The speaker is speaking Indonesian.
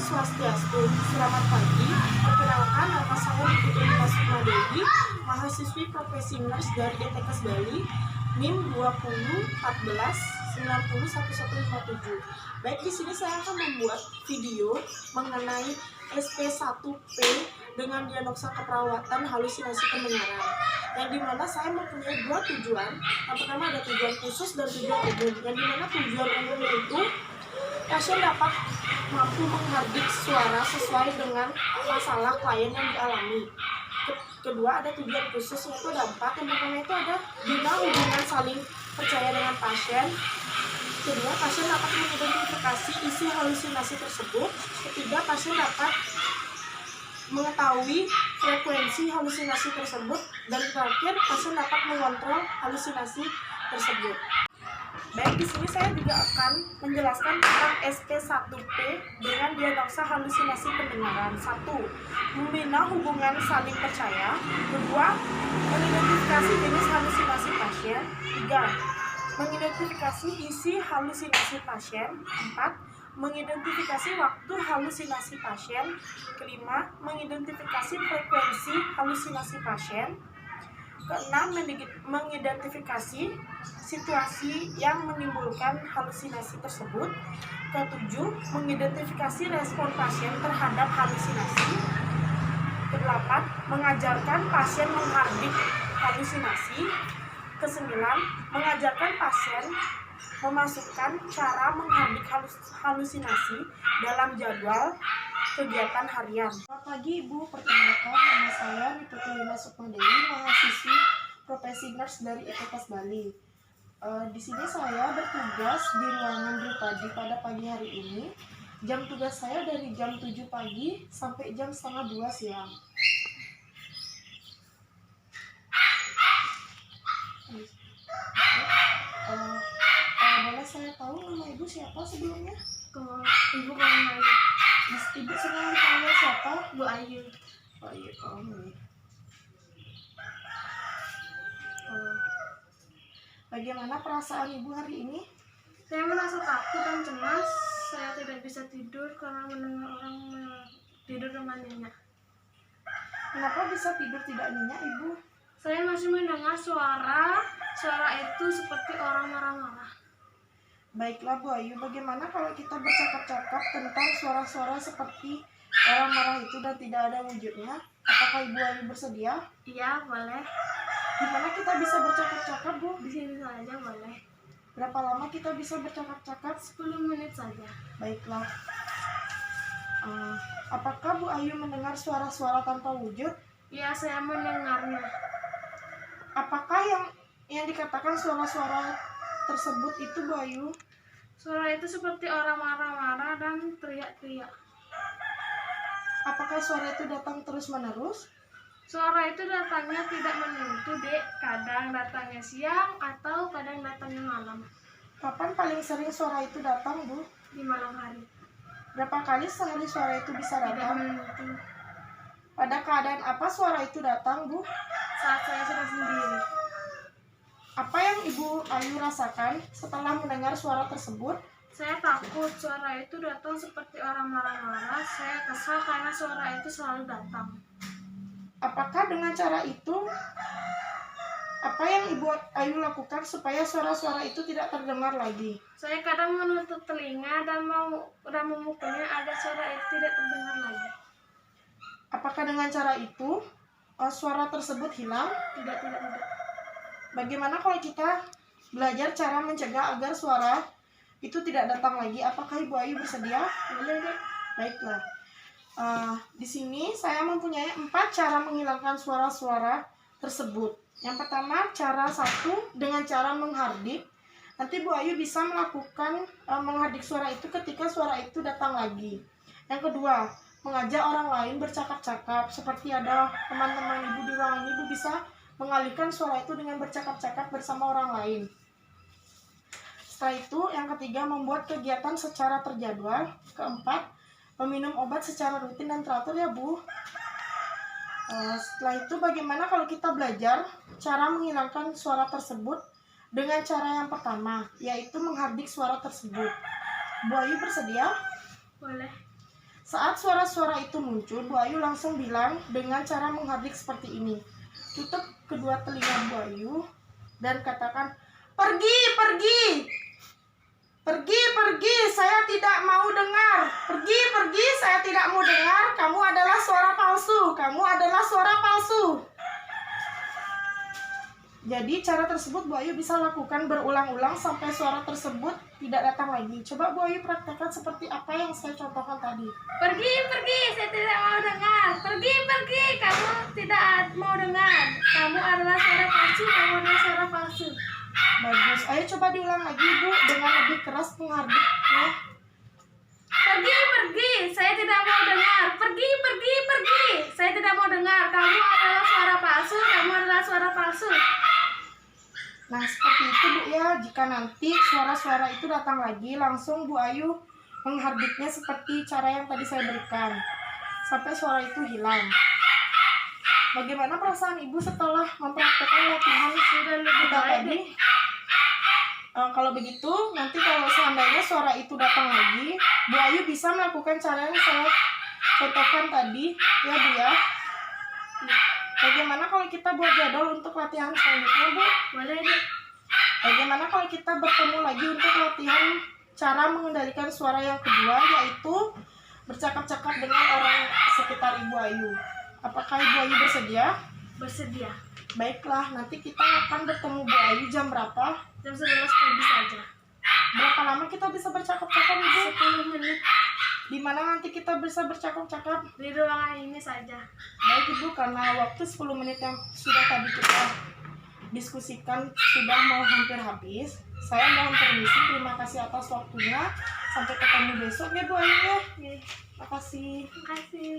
Swastiastu. Selamat pagi. Perkenalkan, nama saya Putri Lina Sukmadewi, mahasiswi profesi nurse dari ETKS Bali, NIM 2014-901157. Baik, di sini saya akan membuat video mengenai SP1P dengan diagnosa keperawatan halusinasi pendengaran. Yang dimana saya mempunyai dua tujuan. Yang pertama ada tujuan khusus dan tujuan umum. Yang dimana tujuan umum itu pasien dapat mampu menghardik suara sesuai dengan masalah klien yang dialami. Kedua ada tujuan khusus, yaitu ada 4. Yang pertama itu ada guna hubungan saling percaya dengan pasien. Kedua, pasien dapat mengidentifikasi isi halusinasi tersebut. Ketiga, pasien dapat mengetahui frekuensi halusinasi tersebut. Dan terakhir, pasien dapat mengontrol halusinasi tersebut. Baik, di sini saya juga akan menjelaskan tentang SP1P dengan diagnosa halusinasi pendengaran. 1. Membina hubungan saling percaya. 2. Mengidentifikasi jenis halusinasi pasien. 3. Mengidentifikasi isi halusinasi pasien. 4. Mengidentifikasi waktu halusinasi pasien. 5. Mengidentifikasi frekuensi halusinasi pasien. 6. Mengidentifikasi situasi yang menimbulkan halusinasi tersebut. 7. Mengidentifikasi respon pasien terhadap halusinasi. 8. Mengajarkan pasien menghardik halusinasi. 9. Mengajarkan pasien memasukkan cara menghardik halusinasi dalam jadwal kegiatan harian. Selamat pagi Ibu, perkenalkan nama saya Putri Lina Sukmadewi, mahasiswi profesi nurse dari ETKS Bali. Di sini saya bertugas di ruangan Drupadi pada pagi hari ini. Jam tugas saya dari jam 7 pagi sampai jam setengah 2 siang. Boleh saya tahu nama Ibu siapa sebelumnya? Ibu Ayu. Ibu senang dipanggil siapa? Bu Ayu. Oh iya, bagaimana perasaan Ibu hari ini? Saya merasa takut dan cemas. Saya tidak bisa tidur karena mendengar orang tidur dengan nyenyak. Kenapa bisa tidur tidak nyenyak, Ibu? Saya masih mendengar suara itu seperti orang marah-marah. Baiklah Bu Ayu, bagaimana kalau kita bercakap-cakap tentang suara-suara seperti orang marah itu dan tidak ada wujudnya? Apakah Ibu Ayu bersedia? Iya, boleh. Di mana kita bisa bercakap-cakap, Bu? Di sini saja boleh. Berapa lama kita bisa bercakap-cakap? 10 menit saja. Baiklah. Apakah Bu Ayu mendengar suara-suara tanpa wujud? Iya, saya mendengarnya. Apakah yang dikatakan suara-suara tersebut itu, Bu Ayu? Suara itu seperti orang marah-marah dan teriak-teriak. Apakah suara itu datang terus-menerus? Suara itu datangnya tidak menentu, Dek. Kadang datangnya siang atau kadang datangnya malam. Kapan paling sering suara itu datang, Bu? Di malam hari. Berapa kali sehari suara itu bisa Tidak datang? menentu. Pada keadaan apa suara itu datang, Bu? Saat saya sedang sendiri. Apa yang Ibu Ayu rasakan setelah mendengar suara tersebut? Saya takut. Suara itu datang seperti orang marah-marah. Saya kesal karena suara itu selalu datang. Apakah dengan cara itu, apa yang Ibu Ayu lakukan supaya suara-suara itu tidak terdengar lagi? Saya kadang menutup telinga dan memukulnya agar suara itu tidak terdengar lagi. Apakah dengan cara itu suara tersebut hilang? Tidak. Bagaimana kalau kita belajar cara mencegah agar suara itu tidak datang lagi? Apakah Ibu Ayu bersedia? Boleh, Dek. Baiklah. Di sini saya mempunyai 4 cara menghilangkan suara-suara tersebut. Yang pertama, cara 1 dengan cara menghardik. Nanti Bu Ayu bisa melakukan menghardik suara itu ketika suara itu datang lagi. Yang kedua, mengajak orang lain bercakap-cakap. Seperti ada teman-teman Ibu di ruangan Ibu bisa mengalihkan suara itu dengan bercakap-cakap bersama orang lain. Setelah itu, yang ketiga, membuat kegiatan secara terjadwal. Keempat, meminum obat secara rutin dan teratur ya Bu. Setelah itu, bagaimana kalau kita belajar cara menghilangkan suara tersebut dengan cara yang pertama, yaitu menghardik suara tersebut. Bu Ayu bersedia? Boleh. Saat suara-suara itu muncul, Bu Ayu langsung bilang dengan cara menghardik seperti ini. Tutup kedua telinga Bu Ayu dan katakan, "Pergi, pergi! Pergi, pergi, saya tidak mau dengar. Pergi, pergi, saya tidak mau dengar. Kamu adalah suara palsu. Kamu adalah suara palsu." Jadi cara tersebut Bu Ayu bisa lakukan berulang-ulang sampai suara tersebut tidak datang lagi. Coba Bu Ayu praktekkan seperti apa yang saya contohkan tadi. Pergi, pergi, saya tidak mau dengar. Pergi, pergi, kamu tidak mau dengar. Kamu adalah suara palsu, kamu adalah suara palsu. Bagus. Ayo coba diulang lagi Bu dengan lebih keras penghardiknya. Pergi, pergi, saya tidak mau dengar. Pergi, pergi, pergi, saya tidak mau dengar. Kamu adalah suara palsu, kamu adalah suara palsu. Nah seperti itu Bu ya. Jika nanti suara-suara itu datang lagi, langsung Bu Ayu menghardiknya seperti cara yang tadi saya berikan sampai suara itu hilang. Bagaimana perasaan Ibu setelah mempraktekkan latihan Sudah lebih kita baik tadi? Kalau begitu, nanti kalau seandainya suara itu datang lagi, Bu Ayu bisa melakukan cara yang saya contohkan tadi, ya Bu ya. Bagaimana kalau kita buat jadwal untuk latihan selanjutnya Bu? Boleh deh. Bagaimana kalau kita bertemu lagi untuk latihan cara mengendalikan suara yang kedua, yaitu bercakap-cakap dengan orang sekitar Ibu Ayu. Apakah Ibu Ayu bersedia? Bersedia. Baiklah, nanti kita akan bertemu Bu Ayu jam berapa? Jam 11 pagi saja. Berapa lama kita bisa bercakap-cakap Ibu? 10 menit Di mana nanti kita bisa bercakap-cakap? di ruangan ini saja. Baik Ibu, karena waktu 10 menit yang sudah tadi kita diskusikan sudah mau hampir habis. Saya mohon permisi, terima kasih atas waktunya. Sampai ketemu besok ya Bu Ayu ya. Oke, Terima kasih. terima kasih.